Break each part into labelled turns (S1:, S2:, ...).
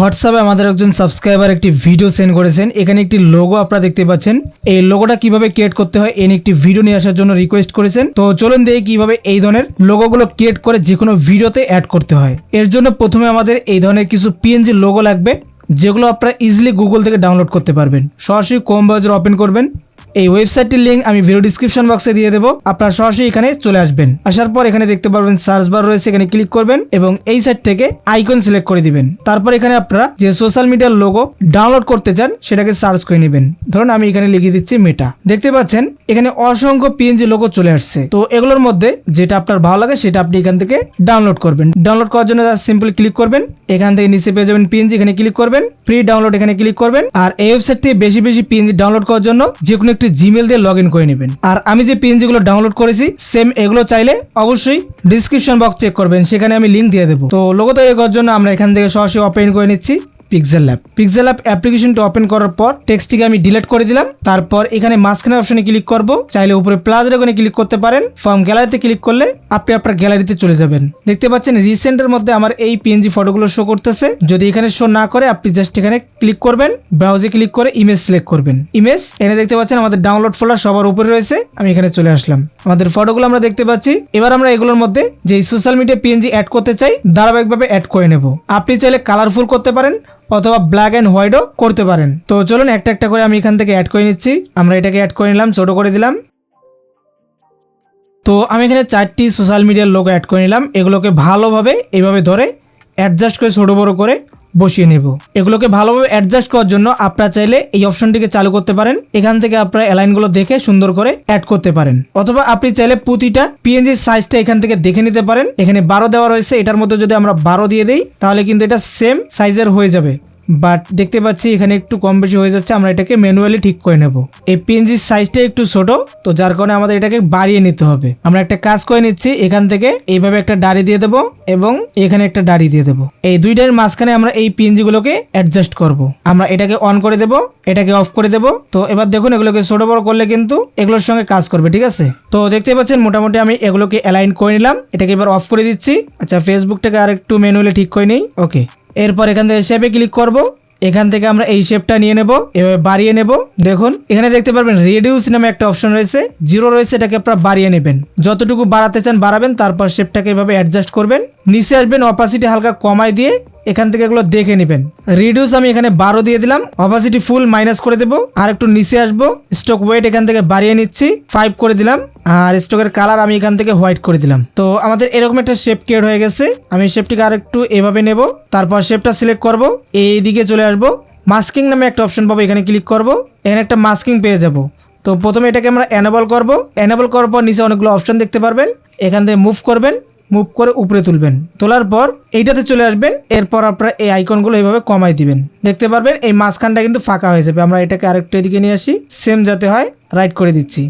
S1: হোয়াটসঅ্যাপে আমাদের একজন সাবস্ক্রাইবার একটি ভিডিও সেন্ড করেছেন। এখানে একটি লোগো আপনারা দেখতে পাচ্ছেন। এই লোগোটা কিভাবে ক্রিয়েট করতে হয় এর একটি ভিডিও নিয়ে আসার জন্য রিকোয়েস্ট করেছেন। তো চলুন দেখি কিভাবে এই ধরনের লোগোগুলো ক্রিয়েট করে যে কোনো ভিডিওতে অ্যাড করতে হয়। এর জন্য প্রথমে আমাদের এই ধরনের কিছু পিএনজি লোগো লাগবে, যেগুলো আপনারা ইজিলি গুগল থেকে ডাউনলোড করতে পারবেন। সরাসরি ক্রোম ব্রাউজার ওপেন করবেন। এই ওয়েবসাইটটির লিঙ্ক আমি ভিডিও ডিসক্রিপশন বক্সে দিয়ে দেবো। আপনারা সরাসরি এখানে চলে আসবেন। আসার পর এখানে দেখতে পারবেন সার্চ বার রয়েছে, এখানে ক্লিক করবেন এবং এই সাইট থেকে আইকন সিলেক্ট করে দিবেন। তারপর এখানে আপনারা যে সোশ্যাল মিডিয়ার লোগো ডাউনলোড করতে চান সেটাকে সার্চ করে নেবেন। ধরুন আমি এখানে লিখে দিচ্ছি মেটা। দেখতে পাচ্ছেন এখানে অসংখ্য পিএনজি লোগো চলে আসছে। তো এগুলোর মধ্যে যেটা আপনার ভালো লাগে সেটা আপনি এখান থেকে ডাউনলোড করবেন। ডাউনলোড করার জন্য সিম্পলি ক্লিক করবেন। এখান থেকে নিচে পেয়ে যাবেন পিএনজি, এখানে ক্লিক করবেন। ফ্রি ডাউনলোড এখানে ক্লিক করবেন। আর এই ওয়েবসাইট থেকে বেশি বেশি পিএনজি ডাউনলোড করার জন্য যে কোনো একটি জিমেল দিয়ে লগ ইন করে নেবেন। আর আমি যে পিএনজি গুলো ডাউনলোড করেছি সেম এগুলো চাইলে অবশ্যই ডিসক্রিপশন বক্স চেক করবেন, সেখানে আমি লিঙ্ক দিয়ে দেবো। তো লোগো তৈরি করার জন্য আমরা এখান থেকে সরাসরি ওপেন করে নিচ্ছি পিক্সেল ল্যাব। পিক্সেল ল্যাব অ্যাপ্লিকেশনটা ওপেন করার পর টেক্সটটিকে আমি ডিলিট করে দিলাম। তারপর এখানে মাঝখানে অপশনে ক্লিক করব। চাইলে উপরে প্লাস আইকনে ক্লিক করতে পারেন। ফ্রম গ্যালারিতে ক্লিক করলে আপনি আপনার গ্যালারিতে চলে যাবেন। দেখতে পাচ্ছেন রিসেন্টের মধ্যে আমার এই পিএনজি ফটোগুলো শো করতেছে। যদি এখানে শো না করে আপনি জাস্ট এখানে ক্লিক করবেন, ব্রাউজে ক্লিক করে ইমেজ সিলেক্ট করবেন। ইমেজ এখানে দেখতে পাচ্ছেন আমাদের ডাউনলোড ফোল্ডার সবার উপরে রয়েছে। আমি এখানে চলে আসলাম। আমাদের ফটোগুলো আমরা দেখতে পাচ্ছি। এবার আমরা এগুলোর মধ্যে যে সোশ্যাল মিডিয়া পিএনজি অ্যাড করতে চাই ধারাবাহিকভাবে অ্যাড করে নেব। আপনি চাইলে কালারফুল করতে পারেন অথবা ব্ল্যাক এন্ড হোয়াইটও করতে পারেন। তো চলুন একটা একটা করে আমি এখান থেকে অ্যাড করে নিচ্ছি। আমরা এটাকে অ্যাড করে নিলাম, ছোট করে দিলাম। তো আমি এখানে 4টি সোশ্যাল মিডিয়ার লোগো অ্যাড করে নিলাম। এগুলোকে ভালোভাবে এইভাবে ধরে অ্যাডজাস্ট করে ছোট বড় করে বসিয়ে নেব। এগুলোকে ভালোভাবে অ্যাডজাস্ট করার জন্য আপনারা চাইলে এই অপশনটিকে চালু করতে পারেন। এখান থেকে আপনারা অ্যালাইনগুলো দেখে সুন্দর করে অ্যাড করতে পারেন, অথবা আপনি চাইলে প্রতিটা পিএনজি সাইজটা এখান থেকে দেখে নিতে পারেন। এখানে 12 দেওয়া রয়েছে, এটার মধ্যে যদি আমরা 12 দিয়ে দেই তাহলে কিন্তু এটা সেম সাইজের হয়ে যাবে। বাট দেখতে পাচ্ছি এখানে একটু কম বেশি হয়ে যাচ্ছে। আমরা এটাকে ম্যানুয়ালি ঠিক করে নেব। এই পিএনজি সাইজটা একটু ছোট, তো যার কারণে আমাদের এটাকে বাড়িয়ে নিতে হবে। আমরা একটা কাজ করে নিচ্ছি, এখান থেকে এইভাবে একটা দাড়ি দিয়ে দেবো এবং এখানে একটা দাড়ি দিয়ে দেবো। এই দুইটার মাঝখানে আমরা এই পিএনজি গুলোকে অ্যাডজাস্ট করব। আমরা এটাকে অন করে দেব, এটাকে অফ করে দেব। তো এবার দেখুন এগুলোকে ছোট বড় করলে কিন্তু এগুলোর সঙ্গে কাজ করবে, ঠিক আছে? তো দেখতে পাচ্ছেন মোটামুটি আমি এগুলোকে অ্যালাইন করে নিলাম। এটাকে এবার অফ করে দিচ্ছি। আচ্ছা, ফেসবুকটাকে আর একটু ম্যানুয়ালি ঠিক করে নিই। ওকে, এরপর এখান থেকে শেপে ক্লিক করব। এখান থেকে আমরা এই শেপটা নিয়ে নেব, এভাবে বাড়িয়ে নেব। দেখুন এখানে দেখতে পারবেন রিডিউস নামে একটা অপশন রয়েছে, 0 রয়েছে, এটাকে আপনারা বাড়িয়ে নেবেন। যতটুকু বাড়াতে চান বাড়াবেন, তারপর শেপটাকে এভাবে অ্যাডজাস্ট করবেন। নিচে আসবেন, অপাসিটি হালকা কমায় দিয়ে এখান থেকে এগুলো দেখে নেবেন। রিডিউস আমি এখানে 12 দিয়ে দিলাম, অপাসিটি ফুল মাইনাস করে দেবো। আর একটু নিচে আসবো, স্টক ওয়েট এখান থেকে বাড়িয়ে নিচ্ছি, 5 করে দিলাম। আর স্টকের কালার আমি এখান থেকে হোয়াইট করে দিলাম। তো আমাদের এরকম একটা শেপ ক্রিয়েট হয়ে গেছে। আমি শেপটিকে আর একটু এভাবে নেব, তারপর শেপটা সিলেক্ট করব, এই দিকে চলে আসবো। মাস্কিং নামে একটা অপশন পাবো, এখানে ক্লিক করব। এখানে একটা মাস্কিং পেয়ে যাব। তো প্রথমে এটাকে আমরা এনেবল করব। এনেবল করার পর নিচে অনেকগুলো অপশন দেখতে পারবেন, এখান থেকে মুভ করবেন, মুভ করে উপরে তুলবেন। তোলার পর এইটাতে চলে আসবেন। এরপর আপনারা এই আইকনগুলো এইভাবে কমাই দিবেন। দেখতে পারবেন এই মাঝখানটা কিন্তু ফাঁকা হয়ে যাবে। আমরা এটাকে আরেকটু এদিকে নিয়ে আসি, সেম যাতে হয়, রাইট করে দিচ্ছি।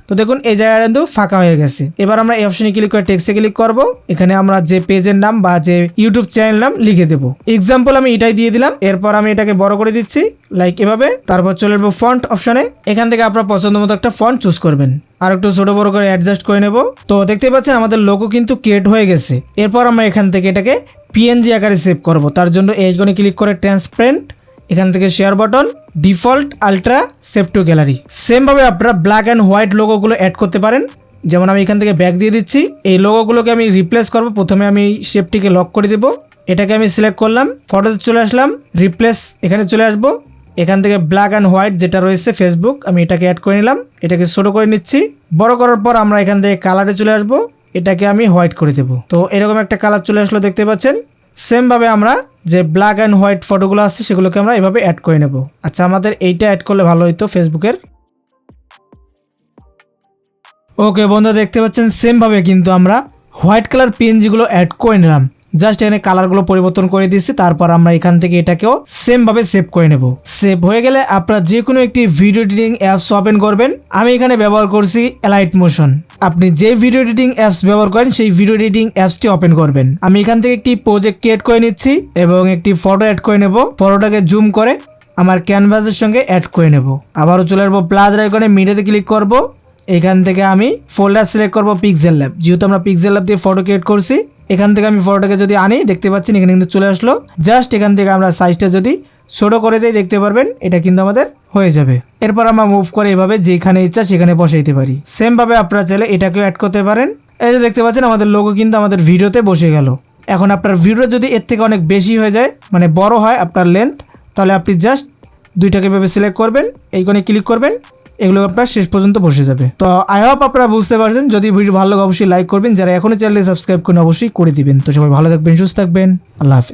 S1: তো দেখুন এই জায়গাটা কিন্তু ফাঁকা হয়ে গেছে। এবার আমরা এই অপশনে ক্লিক করে টেক্সটে ক্লিক করব। এখানে আমরা যে পেজের নাম বা যে ইউটিউব চ্যানেল নাম লিখে দেবো। এক্সাম্পল আমি এটাই দিয়ে দিলাম। এরপর আমি এটাকে বড় করে দিচ্ছি, লাইক এভাবে। তারপর চলে যাবো ফন্ট অপশনে। এখান থেকে আপনার পছন্দ মতো একটা ফন্ট চুজ করবেন। আর একটু ছোট বড় করে অ্যাডজাস্ট করে নেব। তো দেখতে পাচ্ছেন আমাদের লোগো কিন্তু ক্রিয়েট হয়ে গেছে। এরপর আমরা এখান থেকে এটাকে পিএনজি আকারে সেভ করব। তার জন্য এই আইকনে ক্লিক করে ট্রান্সপারেন্ট, এখান থেকে share button, default, ultra, save two gallery. Same ভাবে আপনারা ব্ল্যাক অ্যান্ড হোয়াইট লোগোগুলো অ্যাড করতে পারেন। যেমন আমি এখান থেকে ব্যাক দিয়ে দিচ্ছি। এই লোগোগুলোকে আমি রিপ্লেস করব। প্রথমে আমি শেপটিকে লক করে দেব। এটাকে আমি সিলেক্ট করলাম, ফটোতে চলে আসলাম, রিপ্লেস এখানে চলে আসবো। এখান থেকে ব্ল্যাক অ্যান্ড হোয়াইট যেটা রয়েছে ফেসবুক, আমি এটাকে অ্যাড করে নিলাম। এটাকে ছোট করে নিচ্ছি। বড় করার পর আমরা এখান থেকে কালারে চলে আসবো, এটাকে আমি হোয়াইট করে দেব। তো এরকম একটা কালার চলে আসলো, দেখতে পাচ্ছেন। সেম ভাবে আমরা যে ব্ল্যাক অ্যান্ড হোয়াইট ফটোগুলো আছে সেগুলোকে আমরা এভাবে অ্যাড করে নেব। আচ্ছা, আমাদের এইটা অ্যাড করলে ভালো হইতো ফেসবুকের। ওকে বন্ধু, দেখতে পাচ্ছেন সেম ভাবে কিন্তু আমরা হোয়াইট কালার পিএনজিগুলো অ্যাড করে নিলাম। জাস্ট এখানে কালারগুলো পরিবর্তন করে দিয়েছি। তারপর আমরা এখান থেকে এটাকেও সেম ভাবে সেভ করে নেব। সেভ হয়ে গেলে আপনারা যে কোনো একটি ভিডিও এডিটিং অ্যাপস ওপেন করবেন। আমি এখানে ব্যবহার করছি এলাইট মোশন। আপনি যে ভিডিও এডিটিং অ্যাপস ব্যবহার করেন সেই ভিডিও এডিটিং অ্যাপসটি ওপেন করবেন। আমি এখান থেকে একটি প্রজেক্ট ক্রিয়েট করে নিচ্ছি এবং একটি ফটো অ্যাড করে নেব। ফটোটাকে জুম করে আমার ক্যানভাসের সঙ্গে অ্যাড করে নেব। আবারও চলে আসবো প্লাস আইকনে, মিডিয়াতে ক্লিক করব। এখান থেকে আমি ফোল্ডার সিলেক্ট করব পিক্সেল ল্যাব, যেহেতু আমরা পিক্সেল ল্যাব দিয়ে ফটো ক্রিয়েট করছি। এখান থেকে আমি ফটোটাকে যদি আনি দেখতে পাচ্ছেন এখানে কিন্তু চলে আসলো। জাস্ট এখান থেকে আমরা সাইজটা যদি ছোট করে দেই দেখতে পারবেন এটা কিন্তু আমাদের হয়ে যাবে। এরপর আমরা মুভ করে এভাবে যেখানে ইচ্ছা সেখানে বসাইতে পারি। সেম ভাবে আপনারা চাইলে এটাকেও অ্যাড করতে পারেন। এই যে দেখতে পাচ্ছেন আমাদের লোগো কিন্তু আমাদের ভিডিওতে বসে গেল। এখন আপনার ভিডিও যদি এর থেকে অনেক বেশি হয়ে যায়, মানে বড় হয় আপনার লেন্থ, তাহলে আপনি জাস্ট দুইটাকে এভাবে সিলেক্ট করবেন, এই কোণে ক্লিক করবেন, এগুলো আপনার শেষ পর্যন্ত বসে যাবে। তো আই হোপ আপনারা বুঝতে পারছেন। যদি ভিডিও ভালো লাগে অবশ্যই লাইক করবেন, যারা এখনো চ্যানেলে সাবস্ক্রাইব করেন অবশ্যই করে দিবেন। তো সবাই ভালো থাকবেন, সুস্থ থাকবেন, আল্লাহ হাফেজ।